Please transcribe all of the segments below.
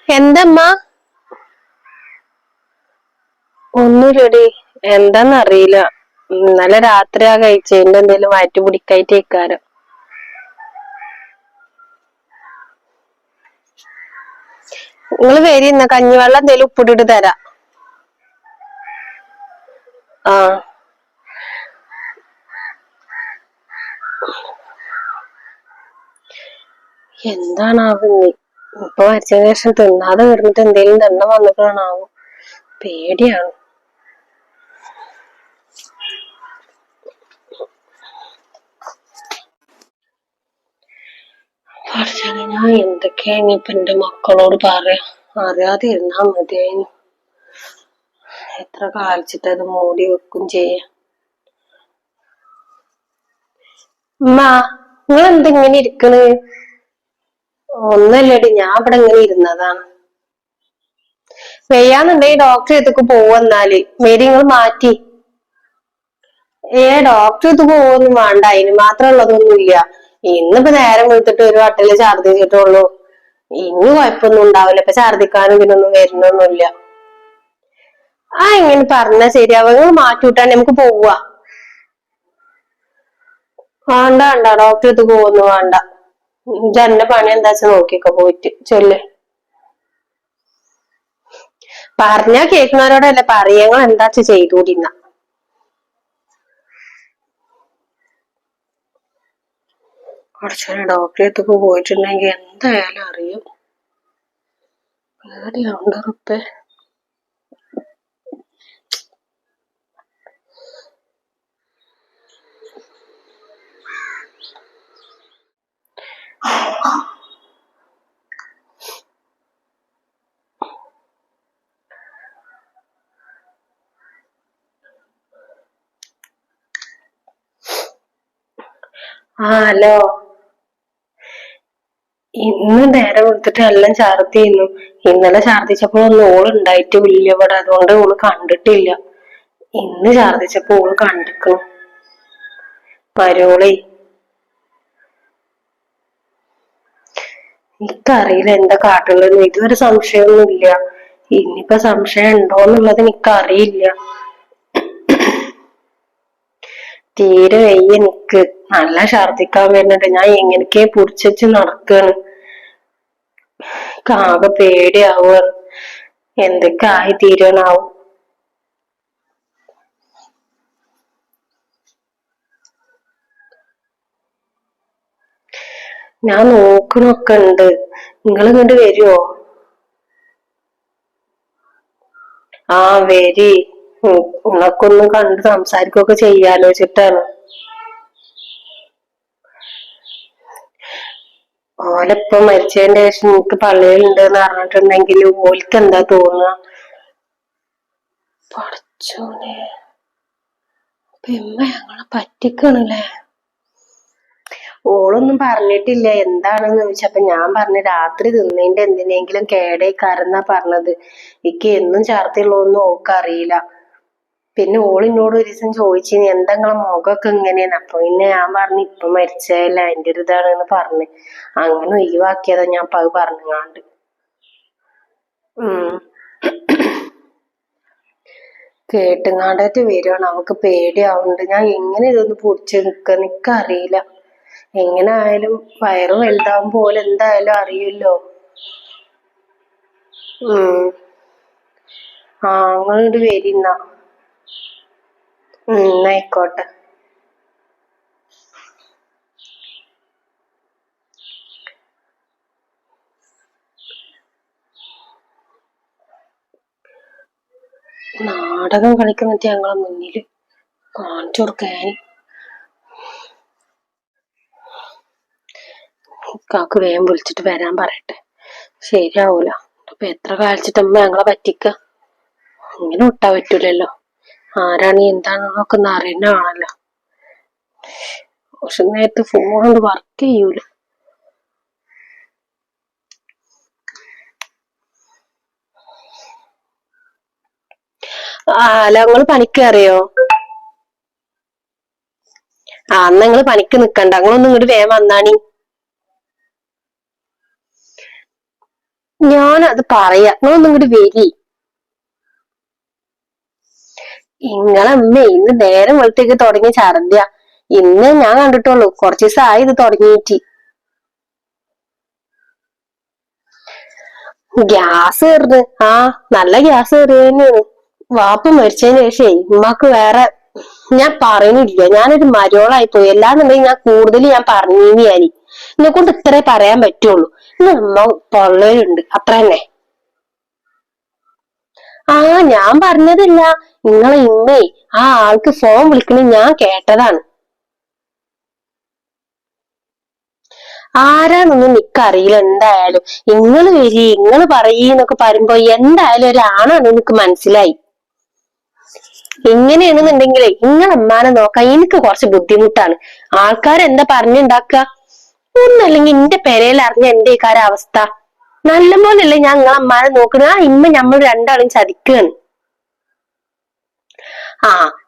എന്തമ്മ? ഒന്നുമില്ലടി. എന്താന്നറിയില്ല. ഇന്നലെ രാത്രി കഴിച്ചതിന്റെ എന്തേലും വയറ്റി പിടിക്കായിട്ടേക്കാരം. നിങ്ങള് വരിന്ന കഞ്ഞിവെള്ളം എന്തേലും ഉപ്പിട്ടിട്ട് തരാം. ആ എന്താണാവുന്നേ ഇപ്പൊ മരിച്ചതിന് ശേഷം തിന്നാതെ കിടന്നിട്ട് എന്തേലും ദണ്ണം വന്നിട്ടാണാവും. പേടിയാണ്. ഞാൻ എന്തൊക്കെയാ ഇനിയിപ്പൊ എന്റെ മക്കളോട് പറയാ? അറിയാതെ ഇരുന്നാ മതിയായിരുന്നു. എത്ര കാലിച്ചിട്ട് അത് മൂടി വെക്കും ചെയ്യാം. ഉമ്മ, നിങ്ങൾ എന്തെങ്ങനെ ഇരിക്കണ്? ഒന്നല്ലടി, ഞാൻ ഇവിടെ ഇങ്ങനെ ഇരുന്നതാണ്. വെയ്യാന്നുണ്ടെങ്കിൽ ഡോക്ടറെ അടുത്തേക്ക് പോവെന്നാല്. മേരി നിങ്ങൾ മാറ്റി. ഡോക്ടറെ അടുത്ത് പോവൊന്നും വേണ്ട, അതിന് മാത്രം ഉള്ളതൊന്നുമില്ല. ഇന്നിപ്പോ നേരം വിളിച്ചിട്ട് ഒരു വട്ടല് ഛർദിച്ചിട്ടുള്ളൂ. ഇനി കുഴപ്പമൊന്നും ഉണ്ടാവില്ല. ഇപ്പൊ ഛർദിക്കാനും ഇതിനൊന്നും വരുന്നൊന്നുമില്ല. ഇങ്ങനെ പറഞ്ഞാ ശരിയാവുക. നിങ്ങൾ മാറ്റിവിട്ടാ നമുക്ക് പോവാ. വേണ്ട വേണ്ട, ഡോക്ടറെ അടുത്ത് പോവൊന്നും വേണ്ട. എന്റെ പണി എന്താ വെച്ചാ നോക്കിക്കോ പോയിട്ട്. ചൊല്ല്. പറഞ്ഞാ കേൾക്കുന്നവരോടല്ലേ പറയങ്ങൾ എന്താ ചെയ്തൂടിന്ന. കുറച്ചു ഡോക്ടറെ അടുത്തേക്ക് പോയിട്ടുണ്ടെങ്കിൽ എന്തായാലും അറിയും. പേടിയാവുണ്ട് ഉറപ്പേ. ഹലോ. ഇന്ന് നേരെ കൊടുത്തിട്ട് എല്ലാം ഛർദിയുന്നു. ഇന്നലെ ഛർദിച്ചപ്പോഴൊന്നും ഓള് ഉണ്ടായിട്ടുമില്ല ഇവിടെ. അതുകൊണ്ട് ഓള് കണ്ടിട്ടില്ല. ഇന്ന് ഛർദിച്ചപ്പോ ഓള് കണ്ടിക്കണു. മരോളെ, എനിക്കറിയില്ല എന്താ കാട്ടുള്ളത്. ഇതുവരെ സംശയമൊന്നുമില്ല. ഇനിയിപ്പോ സംശയം ഉണ്ടോന്നുള്ളത് എനിക്കറിയില്ല. തീരെ വയ്യ എനിക്ക്. നല്ല ഛർദിക്കാൻ വരുന്നുണ്ട്. ഞാൻ എങ്ങനെയൊക്കെ പുടിച്ചു നടക്കാണ്. ആകെ പേടിയാവുക. എന്തൊക്കെ ആയി തീരണാവും. ഞാൻ നോക്കണൊക്കെ ഉണ്ട്. നിങ്ങൾ ഇങ്ങോട്ട് വരുവോ? വരി. ഉണക്കൊന്ന് കണ്ട് സംസാരിക്കുകയൊക്കെ ചെയ്യാലോചിച്ചിട്ടാണ്. ഓലിപ്പം മരിച്ചതിന്റെ ശേഷം എനിക്ക് പള്ളിയിലുണ്ടെന്ന് പറഞ്ഞിട്ടുണ്ടെങ്കിൽ ഓലിക്ക് എന്താ തോന്നുക? പഠിച്ചോനെ, ഞങ്ങളെ പറ്റിക്കണല്ലേ. ഓളൊന്നും പറഞ്ഞിട്ടില്ല എന്താണെന്ന് ചോദിച്ചപ്പോ ഞാൻ പറഞ്ഞു രാത്രി തിന്നതിന്റെ എന്തിനെങ്കിലും കേടേക്കാരെന്നാ പറഞ്ഞത്. എനിക്ക് എന്നും ഛർദിയുള്ളതൊന്നും ഓൾക്കറിയില്ല. പിന്നെ ഓളിനോട് ഒരു ദിവസം ചോദിച്ചിനി എന്താ നിങ്ങളെ മുഖമൊക്കെ ഇങ്ങനെയാണ്. അപ്പൊ പിന്നെ ഞാൻ പറഞ്ഞു ഇപ്പൊ മരിച്ചതല്ല, അതിന്റെ ഒരു ഇതാണെന്ന് പറഞ്ഞ് അങ്ങനെ ഒഴിവാക്കിയതാ. ഞാൻ അപ്പൊ അത് പറഞ്ഞാണ്ട് കേട്ടുങ്ങാണ്ടായിട്ട് വരുവാണ്. അവക്ക് പേടിയാവുന്നുണ്ട്. ഞാൻ എങ്ങനെ ഇതൊന്ന് പൊടിച്ച് നിക്കറിയില്ല. എങ്ങനെ ആയാലും വയറ് വലുതാവും പോലെ എന്തായാലും അറിയില്ലോ. അങ്ങോട്ട് വരിന്ന. ആയിക്കോട്ടെ. നാടകം കളിക്കുന്നിട്ട് ഞങ്ങളെ മുന്നില് കാണിച്ചു കൊടുക്കാൻ. കാക്ക് വേഗം വിളിച്ചിട്ട് വരാൻ പറയട്ടെ. ശരിയാവൂല. അപ്പൊ എത്ര കാലിച്ചിട്ടമ്മ ഞങ്ങളെ പറ്റിക്ക? ഇങ്ങനെ വിട്ടാ പറ്റൂലല്ലോ. ആരാണ് എന്താണെന്നൊക്കെ ഒന്ന് അറിയുന്നതാണല്ലോ. പക്ഷെ നേരത്തെ ഫോൺ കൊണ്ട് വർക്ക് ചെയ്യൂല. അല്ല നിങ്ങള് പണിക്ക് അറിയോ? അന്ന് നിങ്ങള് പണിക്ക് നിക്കണ്ട, നിങ്ങളൊന്നും ഇങ്ങോട്ട് വേഗം വന്നാണി. ഞാനത് പറയാ, നിങ്ങളൊന്നും ഇങ്ങോട്ട് വരി. ഇങ്ങളമ്മേ ഇന്ന് നേരം വെളുത്തേക്ക് തുടങ്ങിയ ഛർദ്ദിയ. ഇന്ന് ഞാൻ കണ്ടിട്ടുള്ളൂ, കുറച്ച് ദിവസമായി ഇത് തുടങ്ങിയിട്ട്. ഗ്യാസ് കയറുന്നത് നല്ല ഗ്യാസ് കയറിയ തന്നെയാണ്. വാപ്പ മരിച്ചതിന് ശേഷേ ഉമ്മാക്ക് വേറെ ഞാൻ പറയുന്നില്ല. ഞാനൊരു മരോളായി പോയി. എല്ലാന്നുണ്ടെങ്കിൽ ഞാൻ കൂടുതൽ ഞാൻ പറഞ്ഞീനി. എന്നെ കൊണ്ട് ഇത്രേ പറയാൻ പറ്റുള്ളൂ. ഇന്ന് ഉമ്മ പൊള്ളലുണ്ട്, അത്ര തന്നെ. ഞാൻ പറഞ്ഞതില്ല. നിങ്ങളെ ഇമ്മേ ആൾക്ക് ഫോൺ വിളിക്കണ ഞാൻ കേട്ടതാണ്. ആരാന്നൊന്നും എനിക്കറിയില്ല. എന്തായാലും ഇങ്ങള് വരി, ഇങ്ങള് പറയന്നൊക്കെ പറയുമ്പോ എന്തായാലും ഒരാണാണ് എനിക്ക് മനസ്സിലായി. ഇങ്ങനെയാണെന്നുണ്ടെങ്കിലേ ഇങ്ങളമ്മാനെ നോക്കാൻ എനിക്ക് കുറച്ച് ബുദ്ധിമുട്ടാണ്. ആൾക്കാരെന്താ പറഞ്ഞുണ്ടാക്കുക? ഒന്നല്ലെങ്കിൽ എന്റെ പെരയിൽ അറിഞ്ഞ എന്റെ അവസ്ഥ നല്ല പോലല്ലേ ഞാൻ നിങ്ങളമ്മാനെ നോക്കണ. ഇമ്മ നമ്മൾ രണ്ടാളും ചതിക്കുകയാണ്.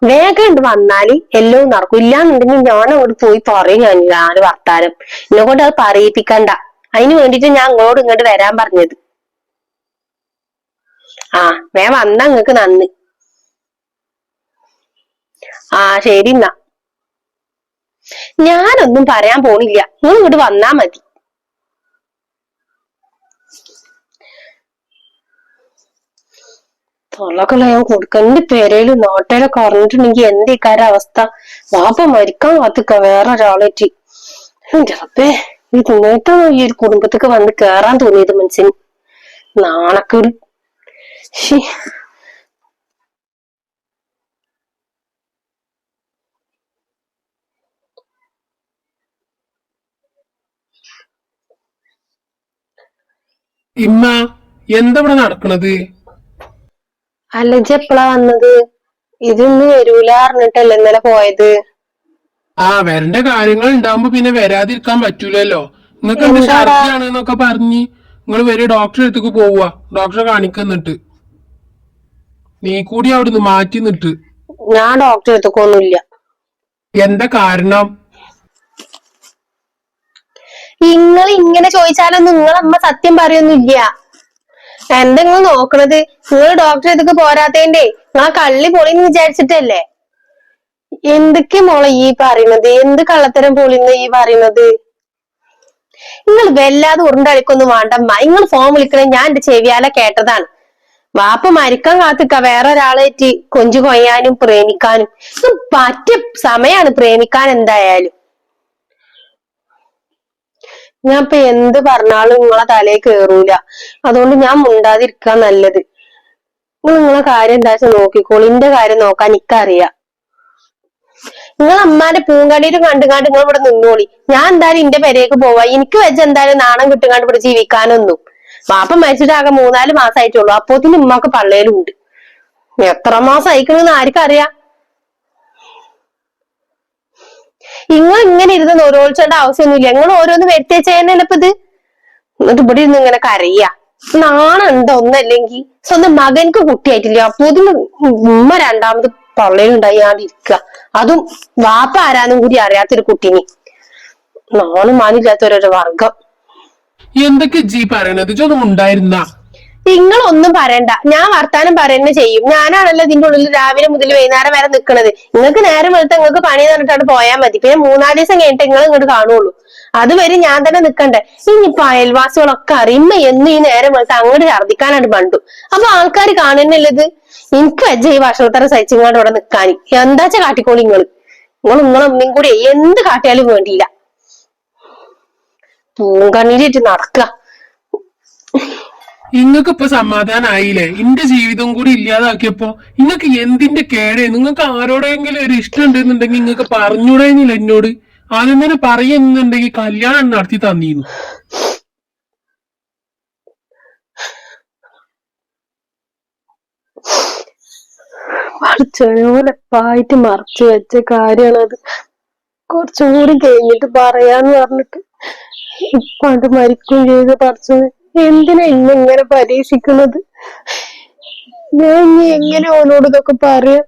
വേഗം ഉണ്ട് വന്നാല് എല്ലാം നടക്കും. ഇല്ലാന്നുണ്ടെങ്കിൽ ഞാൻ അങ്ങോട്ട് പോയി പറയും. ഞാൻ വർത്താനം എന്നെ കൊണ്ട് അത് പറയിപ്പിക്കണ്ട. അതിന് വേണ്ടിട്ട് ഞാൻ അങ്ങോട്ട് ഇങ്ങോട്ട് വരാൻ പറഞ്ഞത്. വേഗം വന്നാ നിങ്ങക്ക് നന്ന്. ശരി എന്നാ. ഞാനൊന്നും പറയാൻ പോണില്ല, നിങ്ങൾ ഇങ്ങോട്ട് വന്നാ മതി. തൊള്ളക്കുള്ള ഞാൻ കൊടുക്ക. എന്റെ പെരയില് നോട്ടയിലൊക്കെ അറിഞ്ഞിട്ടുണ്ടെങ്കിൽ എന്റെ അവസ്ഥ. വാപ്പ മരിക്കാൻ കാത്തിക്ക വേറെ ഒരാളേറ്റ്. എന്റെ അപ്പേ ഈ നേരത്തെ ഈ ഒരു കുടുംബത്തേക്ക് വന്ന് കേറാൻ തോന്നിയത് മനുഷ്യന്. നാണക്കേട്. ഇമ്മ എന്താ ഇവിടെ നടക്കണത്? അല്ല ഇജ്ജ് എപ്പളാ വന്നത്? ഇതൊന്ന് വരൂല അറിഞ്ഞിട്ടല്ലേ ഇന്നലെ പോയത്. വരണ്ട കാര്യങ്ങൾ ഉണ്ടാവുമ്പോ പിന്നെ വരാതിരിക്കാൻ പറ്റൂലല്ലോ. നിങ്ങൾക്ക് എന്താ എന്താടാ? ഛർദിയാണ് എന്നൊക്കെ പറഞ്ഞ് നിങ്ങൾ വരെ ഡോക്ടറെ അടുത്തേക്ക് പോവുക. ഡോക്ടറെ കാണിക്കുന്നിട്ട് നീ കൂടി അവിടുന്ന് മാറ്റി നിട്ട്. ഞാൻ ഡോക്ടറെ അടുത്തേക്കൊന്നുമില്ല. എന്താ കാരണം? നിങ്ങൾ ഇങ്ങനെ ചോദിച്ചാലൊന്നും നിങ്ങളമ്മ സത്യം പറയൊന്നുമില്ല. എന്തെങ്കിലും നോക്കണത്? നിങ്ങൾ ഡോക്ടറെ അടുത്തേക്ക് പോരാത്തതിന്റെ നിങ്ങളെ കള്ളി പൊളിന്ന് വിചാരിച്ചിട്ടല്ലേ? എന്തൊക്കെ മോളെ ഈ പറയുന്നത്? എന്ത് കള്ളത്തരം പൊളിന്ന് ഈ പറയുന്നത്? നിങ്ങൾ വല്ലാതെ ഉരുണ്ടളിക്കൊന്നും വേണ്ടമ്മ. നിങ്ങൾ ഫോൺ വിളിക്കണേ ഞാൻ എന്റെ ചെവിയാലെ കേട്ടതാണ്. വാപ്പ മരിക്കാൻ കാത്തിക്ക വേറെ ഒരാളേറ്റ് കൊഞ്ചു കൊയ്യാനും പ്രേമിക്കാനും. പറ്റിയ സമയാണ് പ്രേമിക്കാൻ എന്തായാലും. ഞാൻ ഇപ്പൊ എന്ത് പറഞ്ഞാലും നിങ്ങളെ തലയിൽ കേറൂല. അതുകൊണ്ട് ഞാൻ മുണ്ടാതിരിക്കാൻ നല്ലത്. നിങ്ങളെ കാര്യം എന്താ വെച്ചാൽ നോക്കിക്കോളൂ. എന്റെ കാര്യം നോക്കാൻ എനിക്കറിയാം. നിങ്ങൾ അമ്മാന്റെ പൂങ്കടീരും കണ്ടുകാണ്ട് നിങ്ങൾ ഇവിടെ നിന്നോളി. ഞാൻ എന്തായാലും എന്റെ പെരേക്ക് പോവാ. എനിക്ക് വെച്ച് എന്തായാലും നാണം കിട്ടുകാണ്ട് ഇവിടെ ജീവിക്കാനൊന്നും. വാപ്പ മരിച്ചിട്ട് ആകെ 3-4 മാസമായിട്ടുള്ളൂ. അപ്പോത്തിന് ഉമ്മാക്ക് പള്ളേലുണ്ട്. എത്ര മാസം അയക്കണെന്ന് ആർക്കറിയാം? നിങ്ങൾ ഇങ്ങനെ ഇരുന്ന് ഓരോളിച്ചേണ്ട ആവശ്യമൊന്നുമില്ല. നിങ്ങൾ ഓരോന്ന് വരുത്തിച്ചേനല്ലേ ഇപ്പൊ ഇത്. എന്നിട്ട് ഇവിടെ ഇരുന്ന് ഇങ്ങനെ കരയ്യ. നാണുണ്ടോ ഒന്നല്ലെങ്കിൽ? സ്വന്തം മകൻക്ക് കുട്ടിയായിട്ടില്ല, അപ്പോത്തിന് ഉമ്മ രണ്ടാമത് പള്ളയിലുണ്ടായിരിക്കുക. അതും വാപ്പ ആരാന്നും കൂടി അറിയാത്തൊരു കുട്ടീനെ. നാണും മാനില്ലാത്തൊരു വർഗം. എന്തൊക്കെ ജി പറയണത്? ഇതൊന്നും ഉണ്ടായിരുന്ന നിങ്ങളൊന്നും പറയണ്ട. ഞാൻ വർത്താനം പറയുന്നത് ചെയ്യും. ഞാനാണല്ലോ ഇതിന്റെ ഉള്ളിൽ രാവിലെ മുതൽ വൈകുന്നേരം വരെ നിൽക്കുന്നത്. നിങ്ങൾക്ക് നേരം വെളുത്ത നിങ്ങൾക്ക് പണി തന്നിട്ടാണ് പോയാൽ മതി. പിന്നെ 3-4 ദിവസം കഴിഞ്ഞിട്ട് നിങ്ങൾ ഇങ്ങോട്ട് കാണുള്ളൂ. അതുവരെ ഞാൻ തന്നെ നിക്കണ്ടേ? ഇനിയിപ്പൊ അയൽവാസികളൊക്കെ അറിയുമ്പോ എന്ന് ഈ നേരം വെളുത്ത അങ്ങോട്ട് ഛർദിക്കാനായിട്ട് പണ്ടു. അപ്പൊ ആൾക്കാർ കാണുന്നില്ലത്. എനിക്ക് വെച്ച ഈ ഭക്ഷണത്തരം സഹിച്ചിങ്ങോട്ട് ഇവിടെ നിൽക്കാൻ എന്താച്ചാ കാട്ടിക്കോളി. നിങ്ങളമ്മയും കൂടി എന്ത് കാട്ടിയാലും വേണ്ടിയില്ല. പൂങ്കണ്ണീരിട്ട് നടക്കുക. ഇങ്ങക്ക് ഇപ്പൊ സമാധാനായില്ലേ? എന്റെ ജീവിതം കൂടി ഇല്ലാതാക്കിയപ്പോ ഇങ്ങക്ക് എന്തിന്റെ കേടേ? നിങ്ങൾക്ക് ആരോടെങ്കിലും ഒരു ഇഷ്ടം ഉണ്ടെന്നുണ്ടെങ്കിൽ ഇങ്ങക്ക് പറഞ്ഞൂടേന്നില്ല എന്നോട്. ആദ്യം തന്നെ പറയുന്നുണ്ടെങ്കിൽ കല്യാണം നടത്തി തന്നീന്നു. പഠിച്ചോലെപ്പായിട്ട് മറച്ചു വെച്ച കാര്യമാണത്. കുറച്ചും കൂടി കഴിഞ്ഞിട്ട് പറയാന്ന് പറഞ്ഞിട്ട് ഇപ്പാണ്ട് മരിക്കുകയും ചെയ്ത്. പഠിച്ചത് എന്തിനാ ഇങ്ങനെ പരീക്ഷിക്കുന്നത്? ഞാൻ ഇനി എങ്ങനെ ഓനോട് ഇതൊക്കെ പറയാ?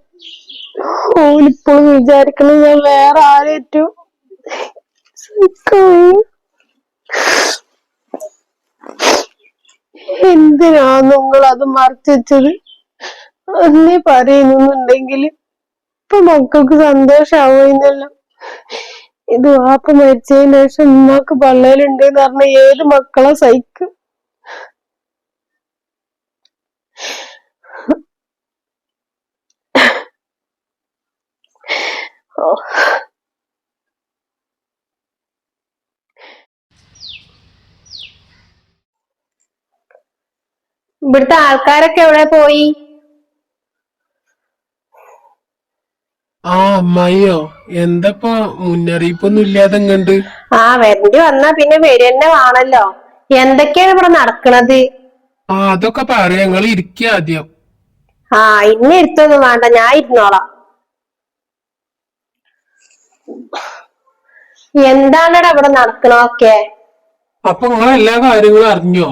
ഓനിപ്പോഴും വിചാരിക്കണം ഞാൻ വേറെ ആരേറ്റവും എന്തിനാ നിങ്ങൾ അത് മറച്ചു വെച്ചത്? അന്നേ പറയുന്നുണ്ടെങ്കിൽ ഇപ്പൊ മക്കൾക്ക് സന്തോഷാവുന്നല്ല. ഇത് വാപ്പ മരിച്ചതിന് ശേഷം ഉമ്മാക്ക് പള്ളയിലുണ്ട് എന്ന് പറഞ്ഞ ഏത് മക്കളെ സഹിക്കും? ഇവിടുത്തെ ആൾക്കാരൊക്കെ എവിടെ പോയി? ആ അമ്മായിയോ, എന്തപ്പോ മുന്നറിയിപ്പൊന്നും ഇല്ലാതെ കണ്ട്? വരണ്ടി വന്നാ പിന്നെ വരെന്നെ വേണല്ലോ. എന്തൊക്കെയാണ് ഇവിടെ നടക്കണത്? അതൊക്കെ പറയാ, ഞങ്ങൾ ഇരിക്കുക ആദ്യം. ഇന്നെ ഇരുത്തൊന്നും വേണ്ട, ഞാൻ ഇരുന്നോളാം. എന്താണടാ ഇവിടെ നടക്കണൊക്കെ? അപ്പൊ നിങ്ങൾ എല്ലാ കാര്യങ്ങളും അറിഞ്ഞോ?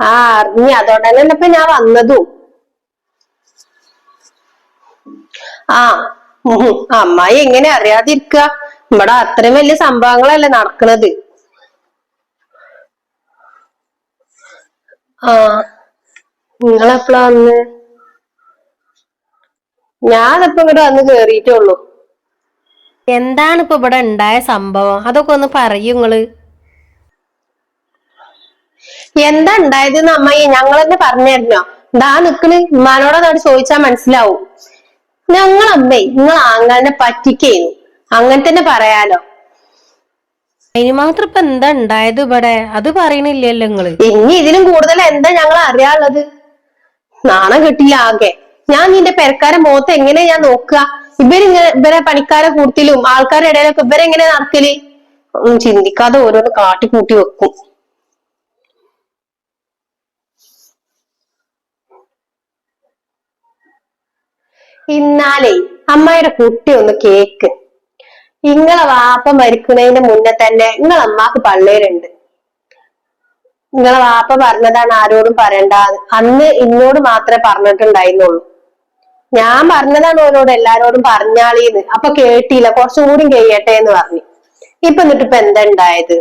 അറിഞ്ഞു. അതോടന്നെ ഇപ്പൊ ഞാൻ വന്നതും. അമ്മായി എങ്ങനെ അറിയാതിരിക്ക? ഇവിടെ അത്രയും വലിയ സംഭവങ്ങളല്ലേ നടക്കണത്. നിങ്ങളെപ്പോഴാ വന്ന്? ഞാനിപ്പോ ഇങ്ങോട്ട് വന്ന് കേറിയിട്ടുള്ളൂ. എന്താണ് ഇപ്പൊ ഇവിടെ ഉണ്ടായ സംഭവം? അതൊക്കെ ഒന്ന് പറയൂ നിങ്ങള്. എന്താ ഉണ്ടായതെന്ന് അമ്മായി ഞങ്ങൾ തന്നെ പറഞ്ഞിരുന്നോ? ദാ നിക്കണ്, ഉമ്മാനോടൊന്നോട് ചോദിച്ചാ മനസ്സിലാവും. ഞങ്ങളമ്മേ നിങ്ങൾ ആങ്ങളെ പറ്റിക്കേന്നു, അങ്ങനെ തന്നെ പറയാലോ. അതിന് മാത്രം ഇപ്പൊ എന്താ ഉണ്ടായത് ഇവിടെ? അത് പറയണില്ലല്ലോ നിങ്ങള്. ഇനി ഇതിലും കൂടുതൽ എന്താ ഞങ്ങൾ അറിയാനുള്ളത്? നാണം കിട്ടില്ല ആകെ. ഞാൻ നിന്റെ പെരക്കാരെ മുഖത്ത് എങ്ങനെ ഞാൻ നോക്കുക? ഇവരെ പണിക്കാരെ കൂട്ടത്തിലും ആൾക്കാരുടെ ഇടയിലൊക്കെ ഇവരെങ്ങനെ നടക്കല്? ചിന്തിക്കാതെ ഓരോന്ന് കാട്ടിക്കൂട്ടി വെക്കും. ഇന്നാലേ അമ്മായിയുടെ കുട്ടി ഒന്ന് കേക്ക്. ഇങ്ങളെ വാപ്പ മരിക്കുന്നതിന് മുന്നേ തന്നെ നിങ്ങളെ അമ്മാക്ക് പള്ളേരുണ്ട്. നിങ്ങളെ വാപ്പ പറഞ്ഞതാണ് ആരോടും പറയണ്ട. അന്ന് ഇന്നോട് മാത്രമേ പറഞ്ഞിട്ടുണ്ടായിരുന്നുള്ളൂ. ഞാൻ പറഞ്ഞതാണ് ഓരോട് എല്ലാരോടും പറഞ്ഞാളീന്ന്. അപ്പൊ കേട്ടില്ല, കുറച്ചും കൂടി കഴിയട്ടെ എന്ന് പറഞ്ഞു. എന്നിട്ടിപ്പൊ എന്താ ഉണ്ടായത്?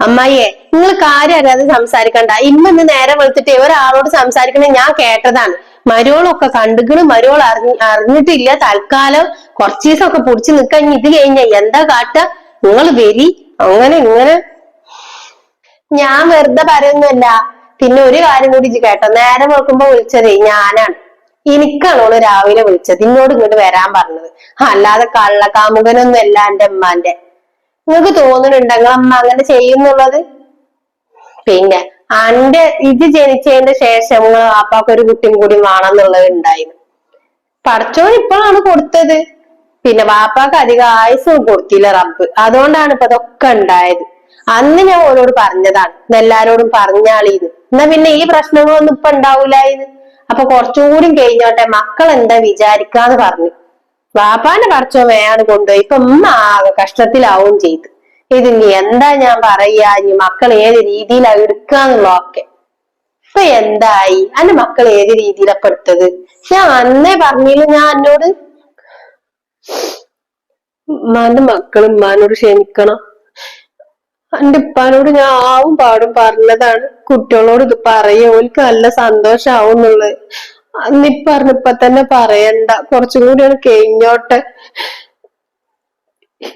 അമ്മായിയെ, നിങ്ങൾ കാര്യം അറിയാതെ സംസാരിക്കണ്ട. ഇന്ന് നേരെ വെളുത്തിട്ട് ഒരാളോട് സംസാരിക്കണേ ഞാൻ കേട്ടതാണ്. മരോളൊക്കെ കണ്ടുകണ്, മരോൾ അറിഞ്ഞിട്ടില്ല. തൽക്കാലം കുറച്ചു ദിവസമൊക്കെ പിടിച്ചു നിക്കാൻ. ഇത് കഴിഞ്ഞ എന്താ കാട്ട? നിങ്ങൾ വരി, അങ്ങനെ ഇങ്ങനെ. ഞാൻ വെറുതെ പറയുന്നല്ല. പിന്നെ ഒരു കാര്യം കൂടി കേട്ടോ, നേരം വെളുക്കുമ്പോ വിളിച്ചതേ ഞാനാണ്. എനിക്കാണോള് രാവിലെ വിളിച്ചത്, ഇന്നോട് ഇങ്ങോട്ട് വരാൻ പറഞ്ഞത്. അല്ലാതെ കള്ളക്കാമുകനൊന്നും അല്ല എന്റെ ഉമ്മാന്റെ. നിങ്ങക്ക് തോന്നുന്നുണ്ടോ നിങ്ങളെ അമ്മ അങ്ങനെ ചെയ്യുന്നുള്ളത്? പിന്നെ ഇത് ജനിച്ചതിന്റെ ശേഷം നിങ്ങളെ വാപ്പാക്ക് ഒരു കുട്ടിയും കൂടി വേണമെന്നുള്ളത് ഉണ്ടായിരുന്നു. പടച്ചോൻ ഇപ്പോഴാണ് കൊടുത്തത്. പിന്നെ വാപ്പാക്ക് അധികം ആയുസ്സും കൊടുത്തില്ല റബ്ബ്. അതുകൊണ്ടാണ് ഇപ്പൊ ഇതൊക്കെ ഉണ്ടായത്. അന്ന് ഞാൻ ഓരോട് പറഞ്ഞതാണ്, എല്ലാരോടും പറഞ്ഞാളീന്ന്. എന്നാ പിന്നെ ഈ പ്രശ്നങ്ങളൊന്നും ഇപ്പൊ ഉണ്ടാവൂലായിന്ന്. അപ്പൊ കുറച്ചും കൂടി കഴിഞ്ഞോട്ടെ, മക്കൾ എന്താ വിചാരിക്കാന്ന് പറഞ്ഞു. വാപ്പാന്റെ പടച്ചോൻ വേയാണ് കൊണ്ടുപോയി. ഇപ്പൊ ഉമ്മ ആകെ കഷ്ടത്തിലാവും ചെയ്ത്. ഇത് ഇനി എന്താ ഞാൻ പറയാ? ഇനി മക്കൾ ഏത് രീതിയിലാ എടുക്കാന്നുള്ളതൊക്കെ. ഇപ്പൊ എന്തായി? അന്റെ മക്കൾ ഏത് രീതിയിലൊക്കെ എടുത്തത്? ഞാൻ അന്നേ പറഞ്ഞില്ല ഞാൻ എന്നോട്. ഉമ്മാന്റെ മക്കൾ ഉമ്മാനോട് ക്ഷമിക്കണം. എന്റെ ഉപ്പാനോട് ഞാൻ ആവും പാടും പറഞ്ഞതാണ് കുട്ടികളോട് ഇത് പറയ, ഓൽക്ക് നല്ല സന്തോഷാവും എന്നുള്ളത്. ഇപ്പൊ തന്നെ പറയണ്ട, കുറച്ചും കൂടിയാണ് കഴിഞ്ഞോട്ടെ.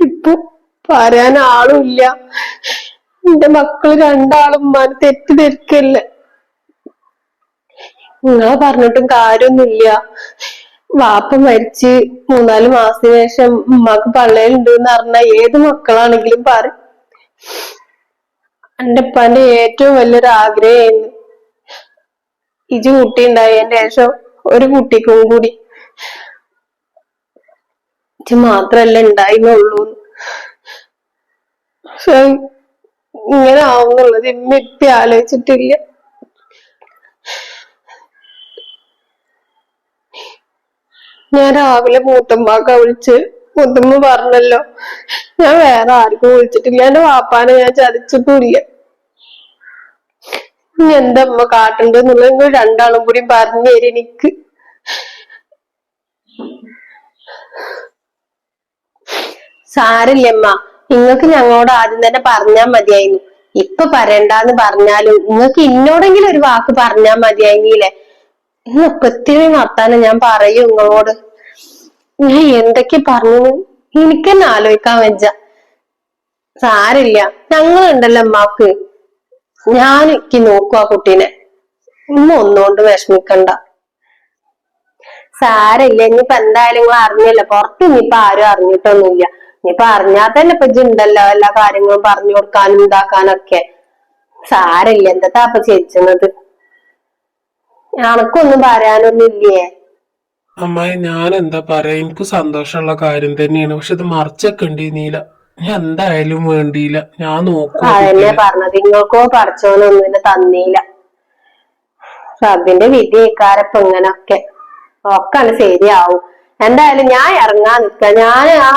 ഇപ്പൊ പറയാൻ ആളുമില്ല. എന്റെ മക്കള് രണ്ടാളും ഉമ്മാനെ തെറ്റിദ്ധരിക്കല്ലേ. നിങ്ങളെ പറഞ്ഞിട്ടും കാര്യമൊന്നുമില്ല. വാപ്പ മരിച്ച് 3-4 മാസത്തിന് ശേഷം ഉമ്മാക്ക് പള്ളയിലുണ്ട് എന്ന് പറഞ്ഞാൽ ഏത് മക്കളാണെങ്കിലും പറയും. എന്റെ ഉപ്പാന്റെ ഏറ്റവും വലിയൊരു ആഗ്രഹമായിരുന്നു ഇജ് കുട്ടി ഉണ്ടായതിന്റെ ശേഷം ഒരു കുട്ടിക്കും കൂടി. ഇത് മാത്രല്ല ഉണ്ടായിരുന്നുള്ളൂ. പക്ഷെ ഇങ്ങനെ ആവുന്നുള്ളത് ഇമ്മ ആലോചിച്ചിട്ടില്ല. ഞാൻ രാവിലെ മൂത്തമ്മാക്ക വിളിച്ച്. മുത്തമ്മ പറഞ്ഞല്ലോ, ഞാൻ വേറെ ആർക്കും വിളിച്ചിട്ടില്ല. എന്റെ വാപ്പാനെ ഞാൻ ചതിച്ചിട്ടുമില്ല. ഇനി എന്താ അമ്മ കാട്ടണ്ടെന്നുള്ളത് നിങ്ങൾ രണ്ടാളും കൂടി പറഞ്ഞു തരും എനിക്ക്. സാരില്ലമ്മ, നിങ്ങൾക്ക് ഞങ്ങളോട് ആദ്യം തന്നെ പറഞ്ഞാൽ മതിയായിരുന്നു. ഇപ്പൊ പറയണ്ടെന്ന് പറഞ്ഞാലും നിങ്ങൾക്ക് ഇന്നോടെങ്കിലും ഒരു വാക്ക് പറഞ്ഞാൽ മതിയായിരുന്നില്ലേ. ഇന്നൊക്കെ ഒത്തിരി വർത്താനം ഞാൻ പറയും നിങ്ങളോട്. ഞാൻ എന്തൊക്കെ പറഞ്ഞു എനിക്ക് തന്നെ ആലോചിക്കാൻ വെച്ച. സാരില്ല, ഞങ്ങളുണ്ടല്ലോ അമ്മാക്ക്. ഞാൻ എനിക്ക് നോക്കും ആ കുട്ടീനെ. ഇന്ന് ഒന്നുകൊണ്ട് വിഷമിക്കണ്ട. സാരില്ല, ഇനിയിപ്പൊ എന്തായാലും നിങ്ങൾ അറിഞ്ഞല്ലോ. പുറത്ത് ഇനിയിപ്പൊ ആരും അറിഞ്ഞിട്ടൊന്നുമില്ല. ഇനിയിപ്പൊ അറിഞ്ഞാൽ തന്നെ ഇപ്പൊ ഇജ്ജുണ്ടല്ലോ എല്ലാ കാര്യങ്ങളും പറഞ്ഞു കൊടുക്കാനും ഇതാക്കാനൊക്കെ. സാരില്ല, എന്താ അപ്പൊ ചേച്ചത്? എനക്കൊന്നും പറയാനൊന്നും ഇല്ലേ? അമ്മായി ഞാൻ എന്താ പറയാ, എനിക്ക് സന്തോഷമുള്ള കാര്യം തന്നെയാണ്. പക്ഷെ ഇത് മറച്ചൊക്കെ ഞാൻ എന്തായാലും വേണ്ടിയില്ല. ഞാൻ നോക്കുവാ അതെന്നെ കുട്ടീനെ. പറഞ്ഞത്, നിങ്ങൾക്കോ പഠിച്ചോനൊന്നും തന്നീല. അതിന്റെ വിധി ഇക്കാരപ്പൊ ഇങ്ങനൊക്കെ ഒക്കെ ശരിയാവും. എന്തായാലും ഞാൻ ഇറങ്ങാൻ നിക്ക. ഞാൻ ആ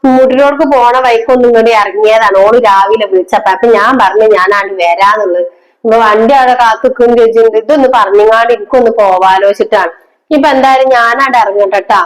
മുട്ടിലോർക്ക് പോണ വഴിക്കൊന്നും ഇങ്ങോട്ട് ഇറങ്ങിയതാണ്. ഓള് രാവിലെ വിളിച്ചപ്പ. അപ്പൊ ഞാൻ പറഞ്ഞു ഞാനാണ് വരാന്നുള്ളത്. ഇപ്പൊ വണ്ടി അവിടെ കാത്തുക്കും ചോദിച്ചിട്ടുണ്ട്. ഇതൊന്ന് പറഞ്ഞങ്ങാണ്ട് എനിക്കൊന്ന് പോവാലോചിച്ചിട്ടാണ്. ഇപ്പൊ എന്തായാലും ഞാനവിടെ ഇറങ്ങട്ടെട്ടാ.